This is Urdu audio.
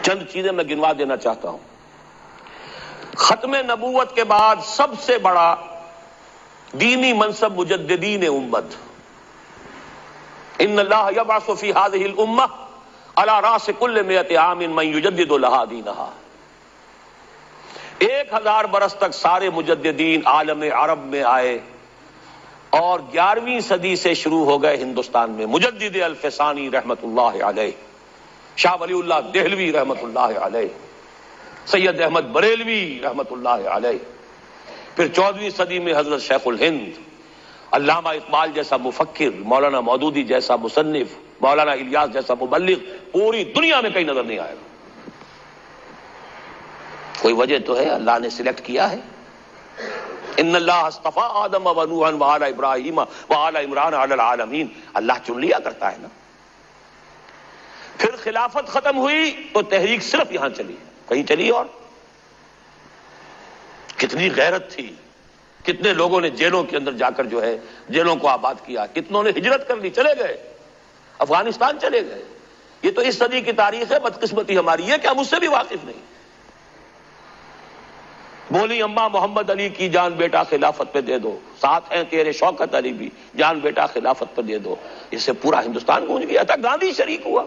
چند چیزیں میں گنوا دینا چاہتا ہوں. ختم نبوت کے بعد سب سے بڑا دینی منصب مجددین امت. ان اللہ یبعث فی ہذہ الامہ علی راس کل 100 عام من یجدد لہا دینہا. 1000 برس تک سارے مجددین عالم عرب میں آئے اور 11ویں صدی سے شروع ہو گئے ہندوستان میں. مجدد الفسانی رحمت اللہ علیہ، شاہ ولی اللہ دہلوی رحمت اللہ علیہ، سید احمد بریلوی رحمت اللہ علیہ. پھر 14ویں صدی میں حضرت شیخ الہند، علامہ اقبال جیسا مفکر، مولانا مودودی جیسا مصنف، مولانا الیاس جیسا مبلغ پوری دنیا میں کہیں نظر نہیں آئے گا. کوئی وجہ تو ہے، اللہ نے سلیکٹ کیا ہے. ان اللہ اصطفیٰ آدم و نوحا وآل ابراہیم وآل عمران علی العالمین. اللہ چن لیا کرتا ہے نا. پھر خلافت ختم ہوئی تو تحریک صرف یہاں چلی، کہیں چلی. اور کتنی غیرت تھی، کتنے لوگوں نے جیلوں کے اندر جا کر جو ہے جیلوں کو آباد کیا، کتنوں نے ہجرت کر لی، چلے گئے افغانستان چلے گئے. یہ تو اس صدی کی تاریخ ہے. بدقسمتی ہماری ہے کہ ہم اس سے بھی واقف نہیں. بولی اماں محمد علی کی جان بیٹا خلافت پہ دے دو، ساتھ ہیں تیرے شوکت علی بھی، جان بیٹا خلافت پہ دے دو. اس سے پورا ہندوستان گونج گیا تھا. گاندھی شریک ہوا.